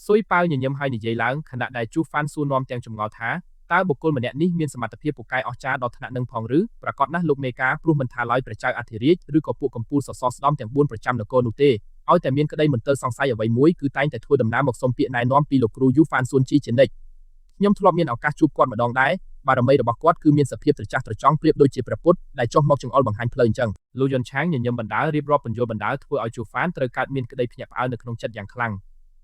ស៊ុយប៉ាវញញឹមហើយនិយាយឡើងខណៈដែលជួសហ្វានសួរនាំទាំងចម្ងល់ថាតើបុគ្គលម្នាក់នេះមានសមត្ថភាពពូកែអស្ចារ្យដល់ថ្នាក់នឹងផងឬប្រកាសណាស់លោកមេការព្រោះមិនថាឡើយព្រះចៅអធិរាជឬក៏ពួកកំពូលសសរស្ដំទាំង4ប្រចាំនគរនោះទេឲ្យតែមានក្តីមន្ទិលសង្ស័យអ្វីមួយគឺតែងតែធ្វើដំណើរមកសុំពាក្យណែនាំពីលោកគ្រូយូហ្វានសួនជីជានិច្ចខ្ញុំធ្លាប់មានឱកាសជួបគាត់ម្ដងដែរបារមីរបស់គាត់គឺមានសភាពត្រចះត្រចង់ប្រៀបដូចជាព្រះពុទ្ធដែលចុះមកចង្អុលបង្ហាញផ្លូវអញ្ចឹងលូយុនឆាងញញឹមបណ្ដាលរៀបរាប់ពន្យល់បណ្ដាលធ្វើឲ្យជូហ្វានត្រូវកើតមានក្តីភ្ញាក់ផ្អើលនៅក្នុងចិត្តយ៉ាងខ្លាំង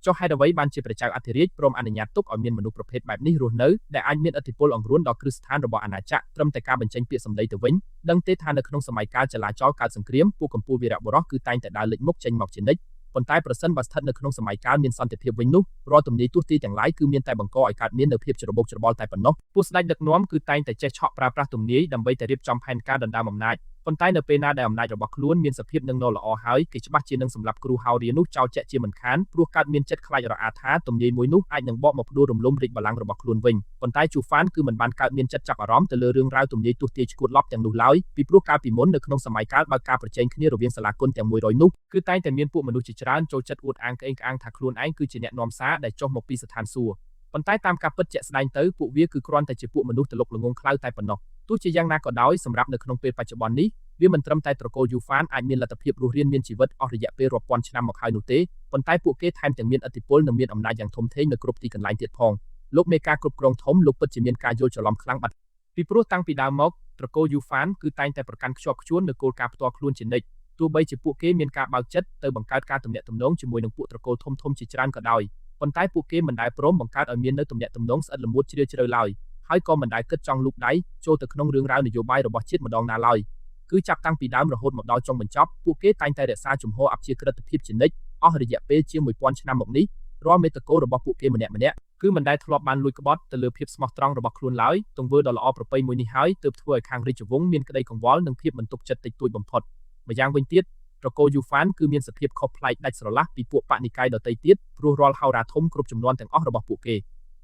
ចុះហេតុអ្វីបានជាព្រះចៅអធិរាជព្រមអនុញ្ញាតទុកឲ្យមានមនុស្សប្រភេទបែបនេះរស់នៅដែលអាចមានឥទ្ធិពលអង្រួនដល់គ្រឹះស្ថានរបស់អាណាចក្រត្រឹមតែការបញ្ចេញពាក្យសម្ដីទៅវិញដឹងទេថានៅក្នុងសម័យកាលចលាចលកើតសង្គ្រាមពួកកំពូលវីរបុរសគឺតែងតែដើរលេចមុខចេញមកជានិច្ចប៉ុន្តែប្រសិនបើស្ថិតនៅក្នុងសម័យកាលមានសន្តិភាពវិញនោះរាល់ទំនាយទស្សន៍ទាយទាំងឡាយគឺមានតែបង្កឲ្យកើតមាននូវភាពច្របូកច្របល់តែប៉ុណ្ណោះពួកស្ដេចដឹកនាំគឺតែងតែចេះឆក់ប្រើប្រាស់ទំនាយដើម្បីតែរៀបចំផែនការដណ្ដើមអំណាចប៉ុន្តែនៅពេលណាដែលអំណាចរបស់ខ្លួនមានសភាពនឹងនល្អហើយគេច្បាស់ជានឹងសម្លាប់គ្រូហៅរានោះចោលជាក់ជាមិនខានព្រោះកើតមានចិត្តខ្លាចរអាថាទំនាយមួយនោះអាចនឹងបកមកផ្ដួលរំលំរាជបល្ល័ង្ករបស់ខ្លួនវិញប៉ុន្តែជូហ្វានគឺមិនបានកើតមានចិត្តចាប់អារម្មណ៍ទៅលើរឿងរ៉ាវទំនាយទស្សន៍ទាយឈួតឡប់ទាំងនោះឡើយពីព្រោះកាលពីមុននៅក្នុងសម័យកាលបើការប្រជែងគ្នារវាងសាលាគុនទាំង100នោះគឺតែងតែមានពួកមនុស្សជាច្រើនចូលចិត្តអួតអាងក្អេងក្អាងថាខ្លួនឯងគឺជាអ្នកនាំសារដែលចុះមកពីស្ថានសួគ៌ប៉ុន្តែតាមការពិតជាក់ស្ដែងទៅពួកវាគឺគ្រាន់តែជាពួកមនុស្សតលុកល្ងងខ្លៅតែប៉ុណ្ណោះទោះជាយ៉ាងណាក៏ដោយសម្រាប់នៅក្នុងពេលបច្ចុប្បន្ននេះវាមិនត្រឹមតែត្រកូលយូហ្វានអាចមានលទ្ធភាពរស់រានមានជីវិតអស់រយៈពេលរាប់ពាន់ឆ្នាំមកហើយនោះទេប៉ុន្តែពួកគេថែមទាំងមានឥទ្ធិពលនិងមានអំណាចយ៉ាងធំធេងនៅគ្រប់ទីកន្លែងទៀតផងលោកមេការគ្រប់គ្រងធំលោកពិតជាមានការយល់ច្រឡំខ្លាំងបាត់ពីព្រោះតាំងពីដើមមកត្រកូលយូហ្វានគឺតែងតែប្រកាន់ខ្ជាប់ខ្ជួននូវគោលការណ៍ផ្ទាល់ខ្លួនជានិច្ចទោះបីជាពួកគេមានការបើកចិត្តទៅបង្កើតការទំនាក់ទំនងជាមួយនឹងពួកត្រកូលធំៗជាច្រើនក៏ដោយប៉ុន្តែពួកគេមិនដែលព្រមបង្កើតឲ្យមាននូវទំនាក់ទំនងស្អិតល្មួតជ្រាលជ្រៅឡើយហើយក៏មិនដែលគិតចង់លូកដៃចូលទៅក្នុងរឿងរ៉ាវនយោបាយរបស់ជាតិម្ដងណាឡើយគឺចាប់តាំងពីដើមរហូតមកដល់ចុងបញ្ចប់ពួកគេតែងតែរក្សាជំហរអព្យាក្រឹតភាពជានិច្ចអស់រយៈពេលជាង1000ឆ្នាំមកនេះរាល់មេត្តគោរបស់ពួកគេម្នាក់ៗគឺមិនដែលធ្លាប់បានលួចក្បត់ទៅលើភាពស្មោះត្រង់របស់ខ្លួនឡើយទង្វើដ៏ល្អប្រពៃមួយនេះហើយទើបធ្វើឲ្យខាងរាជវង្សមានក្តីកង្វល់និងភាពមិនទុកចិត្តតិចតួចបំផុតម្យ៉ាងវិញទៀតត្រកូលយូហ្វានគឺមានសភាពខុសប្លែកដាច់ស្រឡះពីពួកបកនិកាយដទៃទៀតព្រោះរាល់ហោរាធំគ្រប់ចំនួនទាំងអស់របស់ពួកគេ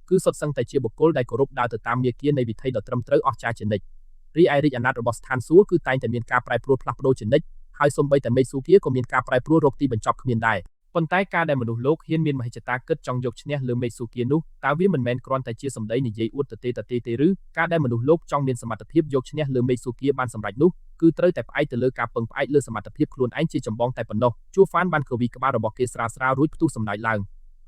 គឺសុទ្ធសឹងតែជាបុគ្គលដែលគោរពដើរទៅតាមមាគ៌ានៃវិថីដ៏ត្រឹមត្រូវអស្ចារ្យជានិច្ចរីឯរាជអាណត្តិរបស់ស្ថានសួគ៌គឺតែងតែមានការប្រែប្រួលផ្លាស់ប្ដូរជានិច្ចហើយសូម្បីតែមេស៊ូគាក៏មានការប្រែប្រួលរកទីបញ្ចប់គ្មានដែរប៉ុន្តែការដែលមនុស្សលោកហ៊ានមានមហិច្ឆតាគិតចង់យកឈ្នះលើមេស៊ូគានោះតើវាមិនមែនគ្រាន់តែជាសម្ដីនិយាយអួតទទេទេឬការដែលមនុស្សលោកចង់មានសមត្ថភាពយកឈ្នះលើមេស៊ូគាបានសម្រេចនោះគឺត្រូវតែផ្អែកទៅលើការពឹងផ្អែកលើសមត្ថភាពខ្លួនឯងជាចម្បងតែប៉ុណ្ណោះជួហ្វានបានគ្រវីក្បាលរបស់គេស្រាលរួចផ្ទុះសម្ដេចឡើ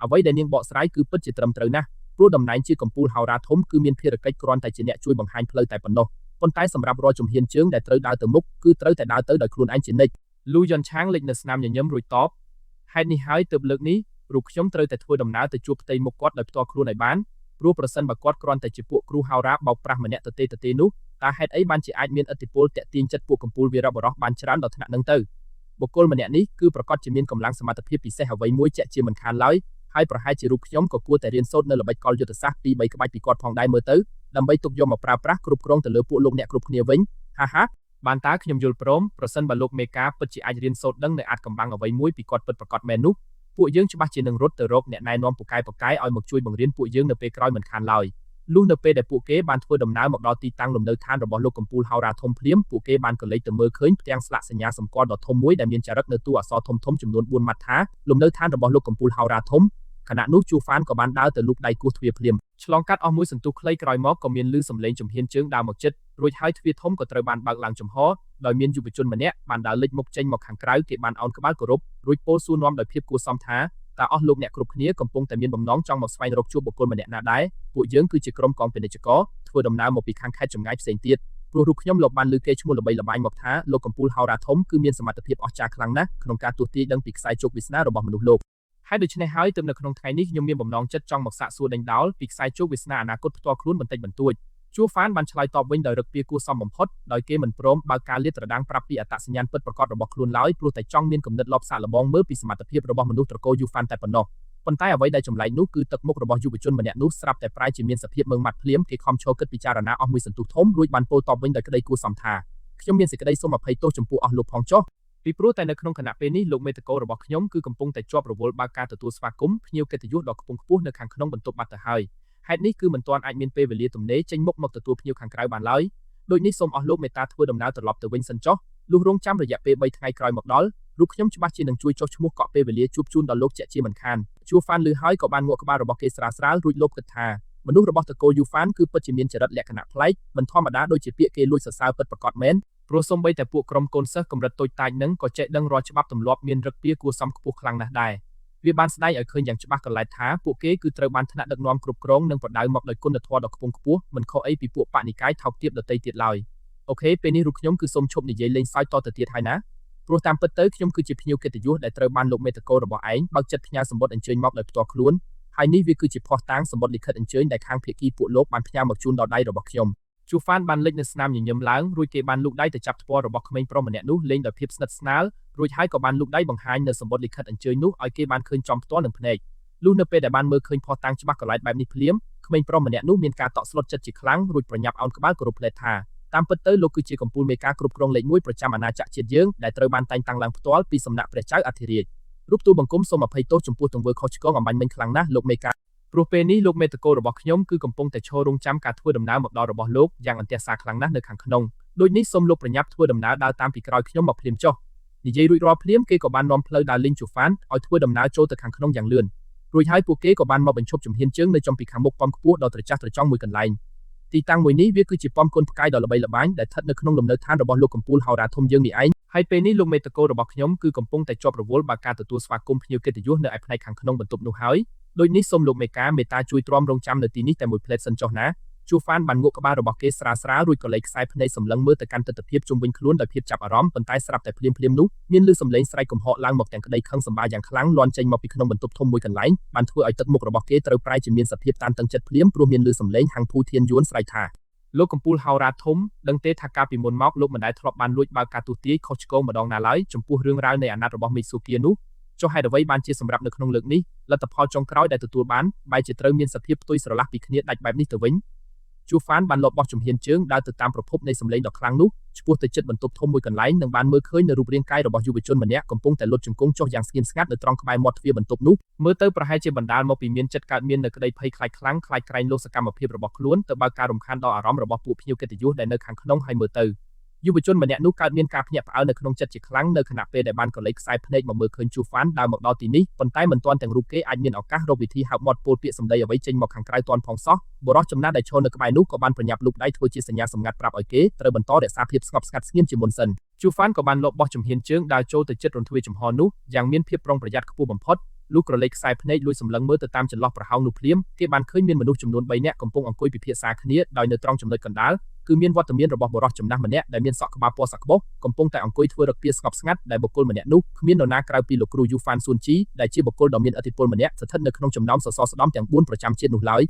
ងអ្វីដែលនាងបកស្រាយគឺពិតជាត្រឹមត្រូវណាស់ព្រោះតំណែងជាកំពូលហោរាធំគឺមានភារកិច្ចគ្រាន់តែជាអ្នកជួយបង្ហាញផ្លូវតែប៉ុណ្ណោះប៉ុន្តែសម្រាប់រាល់ជំហានជើងដែលត្រូវដើរទៅមុខគឺត្រូវតែដើរទៅដោយខ្លួនឯងជានិច្ចលូយុនឆាងលេចនៅស្នាមញញឹមរួចតបហេតុនេះហើយទើបលើកនេះរូបខ្ញុំត្រូវតែធ្វើដំណើរទៅជួបផ្ទៃមុខគាត់ដោយផ្ទាល់ខ្លួនឲ្យបានព្រោះប្រសិនបើគាត់គ្រាន់តែជាពួកគ្រូហោរាបោកប្រាស់ម្នាក់ទទេនោះតើហេតុអីបានជាអាចមានឥទ្ធិពលតាក់ទាញចិត្តពួកកំពូលវីរបុរសបានច្រើនដល់ថ្នាក់នឹងទៅបុគ្គលម្នាក់នេះគឺប្រកាសជាមានកម្លាំងសមត្ថភាពពិសេសអ្វីមួយជាក់ជាមិនខានឡើយហើយប្រហែលជារូបខ្ញុំក៏គួរតែរៀនសូត្រនៅល្បិចកលយុទ្ធសាស្ត្រ2-3ក្បាច់ពីគាត់ផងដែរមើលទៅដើម្បីទុកយកមកប្រើប្រាស់គ្រប់គ្រងទៅលើពួកលោកអ្នកគ្រប់គ្នាវិញហាបានតើខ្ញុំយល់ព្រមប្រសិនបើលោកមេការពិតជាអាចរៀនសូត្រដឹងនៅអាចកំបាំងអ្វីមួយពីគាត់ពិតប្រាកដមែននោះពួកយើងច្បាស់ជានឹងរត់ទៅរកអ្នកណែនាំពូកែឲ្យមកជួយបង្រៀនពួកយើងនៅពេលក្រោយមិនខានឡើយលុះនៅពេលដែលពួកគេបានធ្វើដំណើរមកដល់ទីតាំងលំនៅឋានរបស់លោកកំពូលហោរាធំភ្លាមពួកគេបានក៏លេចទៅមើលឃើញផ្ទាំងស្លាកសញ្ញាសម្គាល់ដ៏ធំមួយដែលមានចារឹកនៅតួអក្សរធំចំនួន4ម៉ាត់ថាលំនៅឋានរបស់លោកកំពូលហោរាធំខណៈនោះជូហ្វានក៏បានដើរទៅលូកដៃគោះទ្វារភ្លាមឆ្លងកាត់អស់មួយសន្ទុះខ្លីក្រោយមកក៏មានឮសំឡេងជំហានជើងដើរមកជិតរួចហើយទ្វារធំក៏ត្រូវបានបើកឡើងចំហដោយមានយុវជនម្នាក់បានដើរលេចមុខចេញមកខាងក្រៅគេបានអោនក្បាលគោរពរួចពោលសួរនាំដោយភាពគួរសមថាតើអស់លោកអ្នកគ្រប់គ្នាកំពុងតែមានបំណងចង់មកស្វែងរកជួបបុគ្គលម្នាក់ណាដែរពួកយើងគឺជាក្រុមកងពាណិជ្ជករធ្វើដំណើរមកពីខាងខេត្តចម្ងាយផ្សេងទៀតព្រោះរូបខ្ញុំលោកបានឮគេឈ្មោះល្បីល្បាញមកថាលោកកំពូលហោរាធំគឺមានសមត្ថភាពអស្ចារ្យខ្លាំងណាស់ក្នុងការទស្សន៍ទាយដឹងពីខ្សែជោគវាសនារបស់មនុស្សលោកហើយដូច្នេះហើយទើបនៅក្នុងថ្ងៃនេះខ្ញុំមានបំណងចិត្តចង់មកសាកសួរដេញដោលពីខ្សែជោគវាសនាអនាគតផ្ទាល់ខ្លួនបន្តិចបន្តួចជួហ្វានបានឆ្លើយតបវិញដោយរឹកពីគួរសមបំផុតដោយគេមិនព្រមបើកការលាតត្រដាងប្រាប់ពីអត្តសញ្ញាណពិតប្រាកដរបស់ខ្លួនឡើយព្រោះតែចង់មានគំនិតលបសាកល្បងមើលពីសមត្ថភាពរបស់មនុស្សត្រកូលយូហ្វានតែប៉ុណ្ណោះប៉ុន្តែអ្វីដែលចម្លែកនោះគឺទឹកមុខរបស់យុវជនម្នាក់នោះស្រាប់តែប្រែជាមានសភាពមើងម៉ាត់ភ្លាមគេខំឈរគិតពិចារណាអស់មួយសន្ទុះធំរួចបានពោលតបវិញដោយក្តីគួរសមថាខ្ញុំមានសេចក្តីសូមអភ័យទោសចំពោះអស់លោកផងចុះពីព្រោះតែនៅក្នុងគណៈពេលនេះលោកមេតកោរបស់ខ្ញុំគឺកំពុងតែជាប់រវល់បើកការទទួលស្វាគមន៍ភ្ញៀវកិត្តិយសដ៏ខ្ពង់ខ្ពស់នៅខាងក្នុងបន្ទប់បាត់ទៅហើយហេតុនេះគឺមិនទាន់អាចមានពេលវេលាទំនេរចេញមុខមកទទួលភ្ញៀវខាងក្រៅបានឡើយដូចនេះសូមអស់លោកមេត្តាធ្វើដំណើរត្រឡប់ទៅវិញសិនចុះលុះរងចាំរយៈពេល3ថ្ងៃក្រោយមកដល់រូបខ្ញុំច្បាស់ជានឹងជួយចុះឈ្មោះកក់ពេលវេលាជួបជូនដល់លោកជាក់ជាមិនខាន ជួហ្វានឮហើយក៏បានងក់ក្បាលរបស់គេស្រាលៗរួចលោភគិតថាមនុស្សរបស់តកូលយូហ្វានគឺពិតជាមានចរិតលក្ខណៈប្លែកមិនធម្មតាដូចជាពាក្យគេលួចសរសើរពិតប្រាកដមែនព្រោះសូម្បីតែពួកក្រុមកូនសិស្សកម្រិតតូចតាចនឹងក៏ចេះដឹងរាល់ច្បាប់ទម្លាប់មានរឹកពីគួរសមខ្ពស់ខ្លាំងណាស់ដែរវាបានស្ដែងឲ្យឃើញយ៉ាងច្បាស់កន្លែងថាពួកគេគឺត្រូវបានថ្នាក់ដឹកនាំគ្រប់គ្រងនិងប្រដៅមកដោយគុណធម៌ដ៏ខ្ពង់ខ្ពស់មិនខុសអីពីពួកបនិកាយថោកទាបដទៃទៀតឡើយអូខេពេលនេះរូបខ្ញុំគឺសូមឈប់និយាយលេងសើចតទៅទៀតហើយណាព្រោះតាមពិតទៅខ្ញុំគឺជាភ្ញៀវកិត្តិយសដែលត្រូវបានលោកមេតកោរបស់ឯងបើកចិត្តផ្ញើសម្បត្តិអញ្ជើញមកដោយផ្ទាល់ខ្លួនហើយនេះវាគឺជាភស្តុតាងសម្បត្តិលិខិតអញ្ជើញដែលខាងភាគីពួកលោកបានផ្ញើមកជូនដល់ដៃរបស់ខ្ញុំជួហ្វានបានលេចនៅស្នាមញញឹមឡើងរួចគេបានលូកដៃទៅចាប់ថ្ពាល់របស់ក្មេងប្រុសម្នាក់នោះលេងដោយភាពស្និទ្ធស្នាលរួចហើយក៏បានលូកដៃបង្ហាញនៅសម្បត្តិលិខិតអញ្ជើញនោះឲ្យគេបានឃើញចំផ្ទាល់នឹងភ្នែកលុះនៅពេលដែលបានមើលឃើញភស្តុតាងច្បាស់កន្លែងបែបនេះភ្លាមក្មេងប្រុសម្នាក់នោះមានការតក់ស្លុតចិត្តជាខ្លាំងរួចប្រញាប់អោនក្បាលគោរពភ្លែតថាតាមពិតទៅលោកគឺជាកំពូលមេការគ្រប់គ្រងលេខ1ប្រចាំអាណាចក្រជាតិយើងដែលត្រូវបានតែងតាំងឡើងផ្ទាល់ពីសំណាក់ព្រះចៅអធិរាជរូបទូលបង្គំសូមអភ័យទោសចំពោះទង្វើខុសឆ្គងអំបញ្ញមិញខ្លាំងណាស់លោកមេការព្រោះពេលនេះលោកមេតកោរបស់ខ្ញុំគឺកំពុងតែឈររងចាំការធ្វើដំណើរមកដល់របស់លោកយ៉ាងអន្ទះសារខ្លាំងណាស់នៅខាងក្នុងដូចនេះសូមលោកប្រញាប់ធ្វើដំណើរដើរតាមពីក្រោយខ្ញុំមកភ្លាមចុះនិយាយរួចរាល់ភ្លាមគេក៏បាននាំផ្លូវដើរលេងជួហ្វានឲ្យធ្វើដំណើរចូលទៅខាងក្នុងយ៉ាងលឿនរួចហើយពួកគេក៏បានមកបញ្ឈប់ជំហានជើងនៅចំពីខាងមុខប៉មខ្ពស់ដ៏ត្រចះត្រចង់មួយកន្លែងទីតាំងមួយនេះវាគឺជាប៉មគុនផ្កាយដ៏ល្បីល្បាញដែលស្ថិតនៅក្នុងលំនៅឋានរបស់លោកកំពូលហោរាធំយើងនេះឯងហើយពេលនេះលោកមេតកោរបស់ខ្ញុំគឺកំពុងតែជាប់រវល់បើការទទួលស្វាគមន៍ភ្ញៀវកិត្តិយសនៅឯផ្នែកខាងក្នុងបន្ទប់នោះហើយដូចនេះសូមលោកមេការមេត្តាជួយទ្រាំរង់ចាំនៅទីនេះតែមួយផ្លែតសិនចុះណាជួហ្វានបានងក់ក្បាលរបស់គេស្រាលៗរួចក៏លេចខ្សែភ្នែកសម្លឹងមើលទៅកាន់ទិដ្ឋភាពជុំវិញខ្លួនដោយភាពចាប់អារម្មណ៍ប៉ុន្តែស្រាប់តែភ្លាមៗនោះមានឮសំឡេងស្រែកកំហកឡើងមកទាំងក្តីខឹងសម្បារយ៉ាងខ្លាំងលាន់ចេញមកពីក្នុងបន្ទប់ធំមួយកន្លែងបានធ្វើឲ្យទឹកមុខរបស់គេត្រូវប្រែជាមានសភាពតានតឹងចិត្តភ្លាមព្រោះមានឮសំឡេងហាងភូធានយួនស្រែកថាលោកកំពូលហោរាធំដឹងទេថាកាលពីមុនមកលោកមិនដែលធ្លាប់បានលួចបើកការទូទាយខុសឆ្គងម្ដងណាឡើយចំពោះរឿងរ៉ាវនៃអាណត្តិរបស់មីស៊ូគៀនោះចុះហេតុអ្វីបានជាសម្រាប់នៅក្នុងលើកនេះលទ្ធផលចុងក្រោយដែលទទួលបានបែរជាត្រូវមានសភាពផ្ទុយស្រឡះពីគ្នាដាច់បែបនេះទៅវិញជួហ្វានបានលបបោះជំហានជើងដើរទៅតាមប្រភពនៃសម្លេងដ៏ខ្លាំងនោះឆ្ពោះទៅជិតបន្ទប់ធំមួយកន្លែងនិងបានមើលឃើញនៅរូបរាងកាយរបស់យុវជនម្នាក់កំពុងតែលុតជង្គង់ចុះយ៉ាងស្ងៀមស្ងាត់នៅត្រង់ក្បែរមាត់ទ្វារបន្ទប់នោះមើលទៅប្រហែលជាបណ្ដាលមកពីមានចិត្តកើតមាននៅក្តីភ័យខ្លាចខ្លាំងខ្លាចក្រែងលោសកម្មភាពរបស់ខ្លួនទៅបើកការរំខានដល់អារម្មណ៍របស់ពួកភ្ញៀវកិត្តិយសដែលនៅខាងក្នុងហើយមើលទៅយុវជនម្នាក់នោះកើតមានការភ្ញាក់ផ្អើលនៅក្នុងចិត្តជាខ្លាំងនៅខណៈពេលដែលបានកលេចខ្សែភ្នែកមកមើលឃើញជួហ្វានដើរមកដល់ទីនេះប៉ុន្តែមិនទាន់ទាំងរូបគេអាចមានឱកាសរកវិធីហៅមាត់ពោលពាក្យសម្ដីអ្វីចេញមកខាងក្រៅទាន់ផងសោះបុរសចំណាស់ដែលឈរនៅក្បែរនោះក៏បានប្រញាប់លូកដៃធ្វើជាសញ្ញាសម្ងាត់ប្រាប់ឲ្យគេត្រូវបន្តរក្សាភាពស្ងប់ស្ងាត់ស្ងៀមជាមុនសិនជួហ្វានក៏បានលបបោះជំហានជើងដើរចូលទៅជិតរន្ធទ្វារចំហនោះយ៉ាងមានភាពប្រុងប្រយ័ត្នខ្ពស់បំផុតលុះក្រឡេកខ្សែភ្នែកលួចសម្លឹងមើលទៅតាមចន្លោះប្រហោងនោះភ្លាមគេបានឃើញមានមនុស្សចំនួន3នាក់កំពុងអង្គុយពិភាក្សាគ្នាដោយនៅត្រង់ចំណុចកណ្ដាលគឺមានវត្តមានរបស់បុរសចំណាស់ម្នាក់ដែលមានសក់ក្បាលពណ៌សាក់បោះកំពុងតែអង្គុយធ្វើរឹកពាស្ងប់ស្ងាត់ដែលបុគ្គលម្នាក់នោះគ្មាននរណាក្រៅពីលោកគ្រូយូហ្វានស៊ុនជីដែលជាបុគ្គលដ៏មានឥទ្ធិពលម្នាក់ស្ថិតនៅក្នុងចំណោមសសរស្តម្ភទាំង4ប្រចាំជាតិនោះឡើយ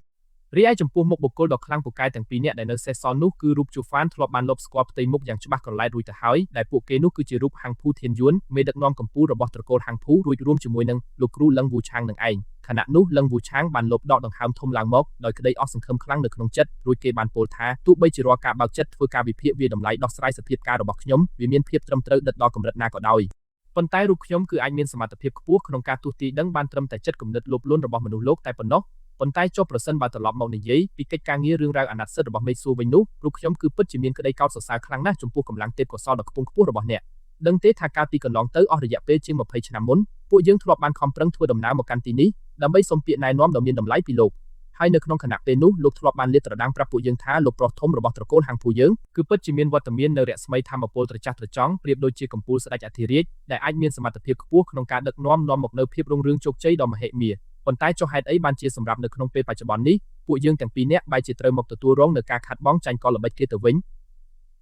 រីឯចំពោះមុខបុគ្គលដ៏ខ្លាំងពូកែទាំងពីរនាក់ដែលនៅសេសសល់នោះគឺរូបជួហ្វានធ្លាប់បានលបស្គាល់ផ្ទៃមុខយ៉ាងច្បាស់កន្លែងរួចទៅហើយដែលពួកគេនោះគឺជារូបហាងភូធានយួនមេដឹកនាំកម្ពុជារបស់ត្រកូលហាងភូរួចរួមជាមួយនឹងលោកគ្រូលឹងវូឆាងនឹងឯងខណៈនោះលឹងវូឆាងបានលបដកដង្ហើមធំឡើងមកដោយក្តីអស់សង្ឃឹមខ្លាំងនៅក្នុងចិត្តរួចគេបានពោលថាទោះបីជារាល់ការបើកចិត្តធ្វើការវិភាគវាតម្លៃដោះស្រាយសភាពការរបស់ខ្ញុំវាមានភាពត្រឹមត្រូវដិតដល់កម្រិតណាក៏ដោយប៉ុន្តែរូបខ្ញុំគឺអាចមានសមត្ថភាពខ្ពស់ក្នុងការទស្សន៍ទាយដឹងបានត្រឹមតែចិត្តគំនិតលោភលន់របស់មនុស្សលោកតែប៉ុណ្ណោះប៉ុន្តែចុះប្រសិនបើត្រឡប់មកនិយាយពីកិច្ចការងាររឿងរ៉ាវអាណត្តិសិទ្ធិរបស់មេស៊ូវិញនោះរូបខ្ញុំគឺពិតជាមានក្តីកោតសរសើរខ្លាំងណាស់ចំពោះកម្លាំងទេពកោសល្យដ៏ខ្ពង់ខ្ពស់របស់អ្នកដឹងទេថាកាលពីកន្លងទៅអស់រយៈពេលជាង20ឆ្នាំមុនពួកយើងធ្លាប់បានខំប្រឹងធ្វើដំណើរមកកាន់ទីនេះដើម្បីសុំពាក្យណែនាំដ៏មានតម្លៃពីលោកហើយនៅក្នុងខណៈពេលនោះលោកធ្លាប់បានលាតត្រដាងប្រាប់ពួកយើងថាលោកប្រុសធំរបស់ត្រកូលហាងភូយើងគឺពិតជាមានវត្តមាននៅរស្មីធម្មពលត្រចះត្រចង់ប្រៀបដូចជាកំពូលស្ដេចអធិរាជដែលអាចមានសមត្ថភាពខ្ពស់ក្នុងការដឹកនាំមកនូវភាពរុងរឿងជោគជ័យដ៏មហិមាប៉ុន្តែចុះហេតុអីបានជាសម្រាប់នៅក្នុងពេលបច្ចុប្បន្ននេះពួកយើងទាំងពីរនាក់បែរជាត្រូវមកទទួលរងនឹងការខាត់បងចាញ់កលល្បិចគេទៅវិ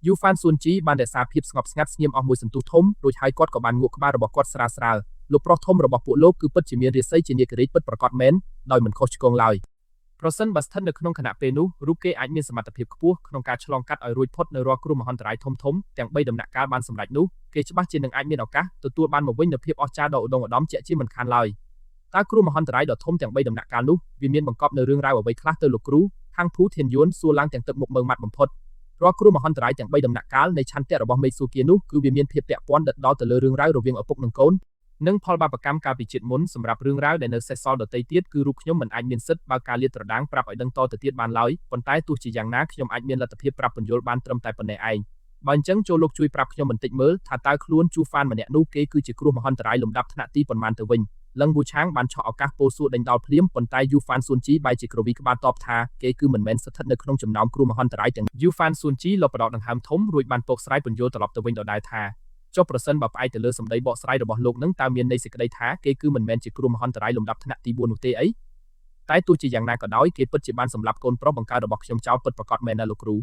ញយូហ្វានស៊ុនជីបានរក្សាភាពស្ងប់ស្ងាត់ស្ងៀមអស់មួយសន្ទុះធំរួចហើយគាត់ក៏បានងក់ក្បាលរបស់គាត់ស្រាលៗលោកប្រុសធំរបស់ពួកលោកគឺពិតជាមានរាសីជានាគរាជពិតប្រាកដមែនដោយមិនខុសឆ្គងឡើយប្រសិនបើស្ថិតនៅក្នុងខណៈពេលនោះរូបគេអាចមានសមត្ថភាពខ្ពស់ក្នុងការឆ្លងកាត់ឲ្យរួចផុតនៅរាល់គ្រោះមហន្តរាយធំៗទាំង3ដំណាក់កាលបានសម្រេចនោះគេច្បាស់ជានឹងអាចមានឱកាសទទួលបានមកវិញនូវភាពអស្ចារ្យដ៏ឧត្តមឧត្តមជាក់ជាមិនខានឡើយតើគ្រោះមហន្តរាយដ៏ធំទាំង3ដំណាក់កាលនោះវាមានបង្កប់នៅរឿងរ៉ាវអ្វីខ្លះទៅលោកគ្រូហាងភូធានយួនសួរឡើងទាំងទឹកមុខមើងម៉ាត់បំផុតរាល់គ្រោះមហន្តរាយទាំង3ដំណាក់កាលនៃឆន្ទៈរបស់មេស៊ូគៀនោះគឺវាមានភាពពាក់ព័ន្ធដិតដល់ទៅលើរឿងរ៉ាវរវាងឪពុកនិងកូននិងផលបាបកម្មកាលពីជាតិមុនសម្រាប់រឿងរ៉ាវដែលនៅសេសសល់ដទៃទៀតគឺរូបខ្ញុំមិនអាចមានសិទ្ធិបើការលាតត្រដាងប្រាប់ឲ្យដឹងតទៅទៀតបានឡើយប៉ុន្តែទោះជាយ៉ាងណាខ្ញុំអាចមានលទ្ធភាពប្រាប់ពន្យល់បានត្រឹមតែប៉ុណ្ណេះឯងបើអញ្ចឹងចូលលោកជួយប្រាប់ខ្ញុំបន្តិចមើលថាតើខ្លួនជួហ្វានម្នាក់នោះគេគឺជាគ្រោះមហន្តរាយលំដាប់ថ្នាក់ទីប៉ុន្មានទៅវិញ លឹងវូឆាងបានឆក់ឱកាសពោលសួរដេញដោលភ្លាមប៉ុន្តែយូហ្វានស៊ួនជីបែរជាក្រវីក្បាលតបថាគេគឺមិនមែនស្ថិតនៅក្នុងចំណោមគ្រោះមហន្តរាយទាំងយូហ្វានស៊ួនជីលបបដោតដង្ហើមធំរួចបានពោកស្រាយពន្យល់ត្រឡប់ទៅវិញដដែលថាចុះប្រសិនបើផ្អែកទៅលើសម្ដីបកស្រាយរបស់លោកនឹងតើមានន័យសេចក្តីថាគេគឺមិនមែនជាគ្រោះមហន្តរាយលំដាប់ថ្នាក់ទី4នោះទេអីតែទោះជាយ៉ាងណាក៏ដោយគេពិតជាបានសម្លាប់កូនប្រុសបង្កើតរបស់ខ្ញុំចោលពិតប្រាកដមែនណាលោកគ្រ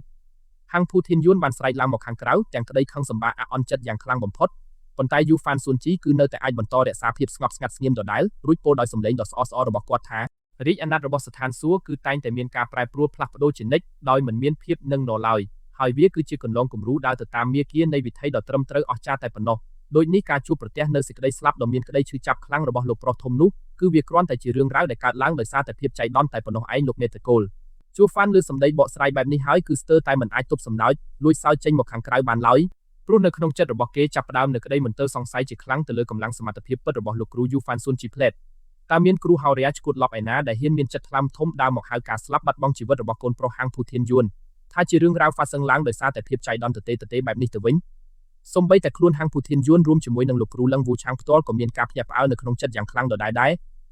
ូហាងភូធានយួនបានស្រែកឡើងមកខាងក្រៅទាំងក្តីខឹងសម្បាអាក់អន់ចិត្តយ៉ាងខ្លាំងបំផុតប៉ុន្តែយូហ្វានស៊ុនជីគឺនៅតែអាចបន្តរក្សាភាពស្ងប់ស្ងាត់ស្ងៀមដដែលរួចពោលដោយសម្លេងដ៏ស្អររបស់គាត់ថារាជអាណត្តិរបស់ស្ថានសួគ៌គឺតែងតែមានការប្រែប្រួលផ្លាស់ប្ដូរជានិច្ចដោយមិនមានភាពនឹងនរឡើយហើយវាគឺជាគន្លងគំរូដើរទៅតាមមាគ៌ានៃវិថីដ៏ត្រឹមត្រូវអស្ចារ្យតែប៉ុណ្ណោះដូចនេះការជួបប្រទះនៅសេចក្តីស្លាប់ដ៏មានក្តីឈឺចាប់ខ្លាំងរបស់លោកប្រុសធំនោះគឺវាគ្រាន់តែជារឿងរ៉ាវដែលកើតឡើងដោយសារតែភាពចៃដន្យតែប៉ុណ្ណោះឯងលោកមេតកូលជួហ្វានលើសម្ដីបកស្រាយបែបនេះហើយគឺស្ទើរតែមិនអាចទប់សំណោចលួចសើចចេញមកខាងក្រៅបានឡើយព្រោះនៅក្នុងចិត្តរបស់គេចាប់ផ្ដើមនៅក្តីមន្ទិលសង្ស័យជាខ្លាំងទៅលើកម្លាំងសមត្ថភាពពិតរបស់លោកគ្រូយូហ្វានស៊ុនជីផ្លេតតើមានគ្រូហោរាឈួតលប់ឯណាដែលហ៊ានមានចិត្តថ្លើមធំដើរមកហៅការស្លាប់បាត់បង់ជីវិតរបស់កូនប្រុសហាងភូធានយួនថាជារឿងរ៉ាវហ្វាសឹងឡើងដោយសារតែភាពចៃដន្យទទេបែបនេះទៅវិញសូម្បីតែខ្លួនហាងភូធានយួនរួមជាមួយនឹងលោកគ្រូលឹងវូឆាងផ្ទាល់ក៏មានការភ្ញាក់ផ្អើលនៅក្នុងចិត្តយ៉ាងខ្លាំងដដែលដែរ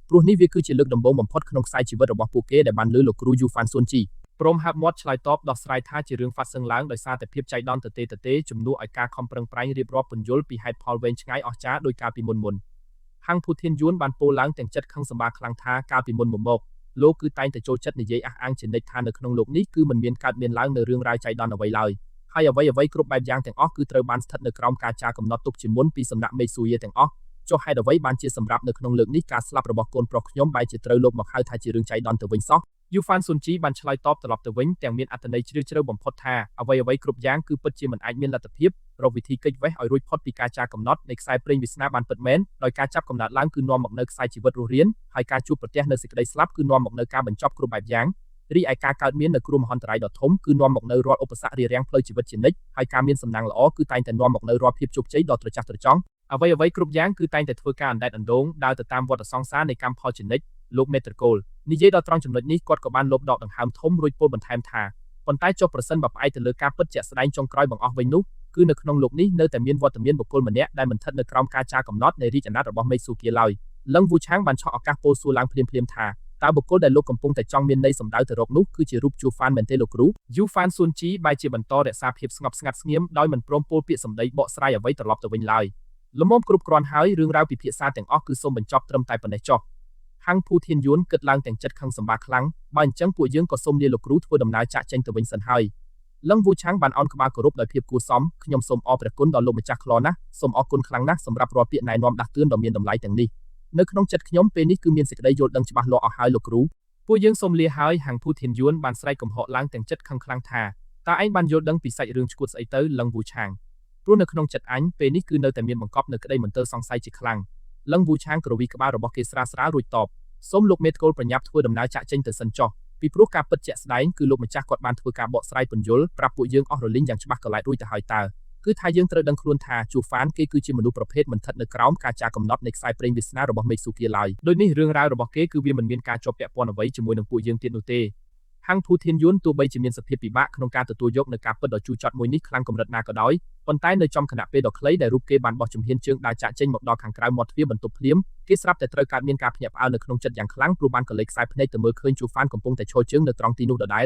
ព្រោះនេះវាគឺជាលើកដំបូងបំផុតក្នុងខ្សែជីវិតរបស់ពួកគេដែលបានលើលោកគ្រូយូហ្វានស៊ុនជីព្រមហាប់មាត់ឆ្លើយតបដោះស្រាយថាជារឿងហ្វាសឹងឡើងដោយសារតែភាពចៃដន្យទទេជំនួសឲ្យការខំប្រឹងប្រែងរៀបរាប់ពន្យល់ពីហេតុផលវែងឆ្ងាយអស្ចារ្យដោយកាលពីមុនហាងភូធានយួនបានពោលឡើងទាំងចិត្តខឹងសម្បាខ្លាំងថាកាលពីមុនមកលោកគឺតែងតែចូលចិត្តនិយាយអះអាងជានិច្ចថានៅក្នុងលោកនេះគឺមិនមានកើតមានឡើងនៅរឿងរ៉ាវចៃដន្យអ្វីឡើយហើយអ្វីគ្រប់បែបយ៉ាងទាំងអស់គឺត្រូវបានស្ថិតនៅក្រោមការចារកំណត់ទុកជាមុនពីសំណាក់មេស៊ូយាទាំងអស់ចុះហេតុអ្វីបានជាសម្រាប់នៅក្នុងលើកនេះការស្លាប់របស់កូនប្រុសខ្ញុំបែរជាត្រូវលោកមកហៅថាជារឿងចៃដន្យទៅវិញសោះយូហ្វានស៊ុនជីបានឆ្លើយតបត្រឡប់ទៅវិញទាំងមានអត្ថន័យជ្រាលជ្រៅបំផុតថាអ្វីគ្រប់យ៉ាងគឺពិតជាមិនអាចមានលទ្ធភាពរកវិធីគេចវេះឲ្យរួចផុតពីការចារកំណត់នៃខ្សែព្រេងវាសនាបានពិតមែនដោយការចាប់កំណត់ឡើងគឺនាំមកនៅខ្សែជីវិតរស់រានហើយការជួបប្រទះនៅសេចក្តីស្លាប់គឺនាំមកនៅការបញ្ចប់គ្រប់បែបយ៉ាងរីឯការកើតមាននៅគ្រោះមហន្តរាយដ៏ធំគឺនាំមកនៅរាល់ឧបសគ្គរារាំងផ្លូវជីវិតជានិច្ចហើយការមានសំណាងល្អគឺតែងតែនាំមកនៅរាល់ភាពជោគជ័យដ៏ត្រចះត្រចង់អ្វីគ្រប់យ៉ាងគឺតែងតែធ្វើការអណ្ដែតអណ្ដូងដើរទៅតាមវដ្តសង្សារនៃកម្មផលជានិច្ចលោកមេត្រកូលនិយាយដល់ត្រង់ចំណុចនេះគាត់ក៏បានលបដកដង្ហើមធំរួចពោលបន្ថែមថាប៉ុន្តែចុះប្រសិនបើផ្អែកទៅលើការពិតជាក់ស្ដែងចុងក្រោយបង្អស់វិញនោះគឺនៅក្នុងលោកនេះនៅតែមានវត្តមានបុគ្គលម្នាក់ដែលមិនស្ថិតនៅក្រោមការចារកំណត់នៃរាជអាណត្តិរបស់មេស៊ូគៀឡើយលឹងវូឆាងបានឆក់ឱកាសពោលសួរឡើងភ្លាមថាតើបុគ្គលដែលលោកកំពុងតែចង់មានន័យសម្ដៅទៅរកនោះគឺជារូបជួហ្វានមែនទេលោកគ្រូយូហ្វានស៊ុនជីបែរជាបន្តរក្សាភាពស្ងប់ស្ងាត់ស្ងៀមដោយមិនព្រមពោលពាក្យសម្ដីបកស្រាយអ្វីត្រឡប់ទៅវិញឡើយល្មមគ្រប់គ្រាន់ហើយរឿងរ៉ាវពិភាក្សាទាំងអស់គឺសូមបញ្ចប់ត្រឹមតែប៉ុណ្ណេះចុះហាងភូធានយួនគិតឡើងទាំងចិត្តខឹងសម្បាខ្លាំងបើអញ្ចឹងពួកយើងក៏សូមលាលោកគ្រូធ្វើដំណើរចាក់ចេញទៅវិញសិនហើយលឹងវូឆាងបានអោនក្បាលគោរពដោយភាពគួរសមខ្ញុំសូមអរព្រះគុណដល់លោកម្ចាស់ខ្លណាស់សូមអរគុណខ្លាំងណាស់សម្រាប់រាល់ពាក្យណែនាំដាស់តឿនដ៏មានតម្លៃទាំងនេះនៅក្នុងចិត្តខ្ញុំពេលនេះគឺមានសេចក្តីយល់ដឹងច្បាស់លាស់អស់ហើយលោកគ្រូពួកយើងសូមលាហើយហាងភូធានយួនបានស្រែកកំហកឡើងទាំងចិត្តខឹងខ្លាំងថាតើឯងបានយល់ដឹងពីសាច់រឿងឈួតស្អីទៅលឹងវូឆាងព្រោះនៅក្នុងចិត្តអញពេលនេះគឺនៅតែមានបង្កប់នៅក្តីមន្ទិលសង្ស័យជាខ្លាំងលឹងវូឆាងក្រវីក្បាលរបស់គេស្រាលរួចតបសូមលោកមេតកូលប្រញាប់ធ្វើដំណើរចាក់ចេញទៅសិនចុះពីព្រោះការពិតជាក់ស្ដែងគឺលោកម្ចាស់គាត់បានធ្វើការបកស្រាយពន្យល់ប្រាប់ពួកយើងអស់រលីងយ៉ាងច្បាស់កន្លែងរួចទៅហើយតើគឺថាយើងត្រូវដឹងខ្លួនថាជួហ្វានគេគឺជាមនុស្សប្រភេទមិនស្ថិតនៅក្រោមការចារកំណត់នៃខ្សែព្រេងវាសនារបស់មេស៊ូគៀឡើយដូចនេះរឿងរ៉ាវរបស់គេគឺវាមិនមានការជាប់ពាក់ព័ន្ធអ្វីជាមួយនឹងពួកយើងទៀតនោះទេហាងភូធានយួនទោះបីជាមានសភាពពិបាកក្នុងការទទួលយកនៅការពិតដ៏ជូរចត់មួយនេះខ្លាំងកម្រិតណាក៏ដោយប៉ុន្តែនៅចំខណៈពេលដ៏ខ្លីដែលរូបគេបានបោះជំហានជើងដើរចាក់ចេញមកដល់ខាងក្រៅមាត់ទ្វារបន្ទប់ភ្លាមគេស្រាប់តែត្រូវកើតមានការភ្ញាក់ផ្អើលនៅក្នុងចិត្តយ៉ាងខ្លាំងព្រោះបានកលេចខ្សែភ្នែកទៅមើលឃើញជួហ្វានកំពុងតែឈរជើងនៅត្រង់ទីនោះដដែល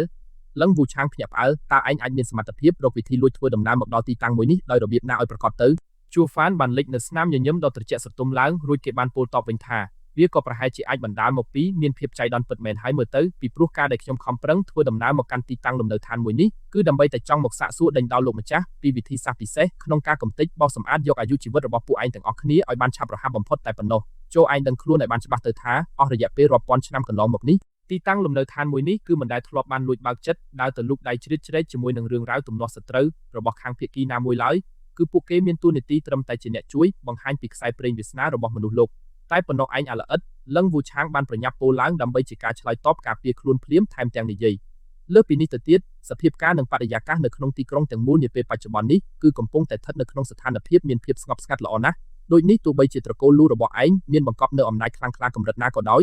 លឹងវូឆាងភ្ញាក់ផ្អើលតើឯងអាចមានសមត្ថភាពរកវិធីលួចធ្វើដំណើរមកដល់ទីតាំងមួយនេះដោយរបៀបណាឲ្យប្រកបទៅជួហ្វានបានលេចនៅស្នាមញញឹមដ៏ត្រជាក់ស្រទុំឡើងរួចគេបានពោលតបវិញថាវាក៏ប្រហែលជាអាចបណ្ដាលមកពីមានភាពចៃដន្យពិតមែនហើយមើលទៅពីព្រោះការដែលខ្ញុំខំប្រឹងធ្វើដំណើរមកកាន់ទីតាំងលំនៅឋានមួយនេះគឺដើម្បីតែចង់មកសាកសួរដេញដោលលោកម្ចាស់ពីវិធីសាស្ត្រពិសេសក្នុងការកំទេចបោសសម្អាតយកអាយុជីវិតរបស់ពួកឯងទាំងអស់គ្នាឲ្យបានឆាប់រហ័សបំផុតតែប៉ុណ្ណោះចូលឯងដឹងខ្លួនឲ្យបានច្បាស់ទៅថាអស់រយៈពេលរាប់ពាន់ឆ្នាំកន្លងមកនេះទីតាំងលំនៅឋានមួយនេះគឺមិនដែលធ្លាប់បានលួចបើកចិត្តដើរទៅលូកដៃជ្រៀតជ្រែកជាមួយនឹងរឿងរ៉ាវទំនាស់សត្រូវរបស់ខាងភាគីណាមួយឡើយគឺពួកគេមានតួនាទីត្រឹមតែជាអ្នកជួយបង្ហាញពីខ្សែព្រេងវាសនារបស់មនុស្សលោកតែប៉ុណ្ណោះឯងអាល្អិតលឹងវូឆាងបានប្រញាប់ពោលឡើងដើម្បីជាការឆ្លើយតបការពារខ្លួនភ្លាមថែមទាំងនិយាយលើសពីនេះទៅទៀតសភាពការនិងបរិយាកាសនៅក្នុងទីក្រុងទាំងមូលនាពេលបច្ចុប្បន្ននេះគឺកំពុងតែស្ថិតនៅក្នុងស្ថានភាពមានភាពស្ងប់ស្ងាត់ល្អណាស់ដូចនេះទោះបីជាត្រកូលលូរបស់ឯងមានបង្កប់នៅអំណាចខ្លាំងក្លាកម្រិតណាក៏ដោយ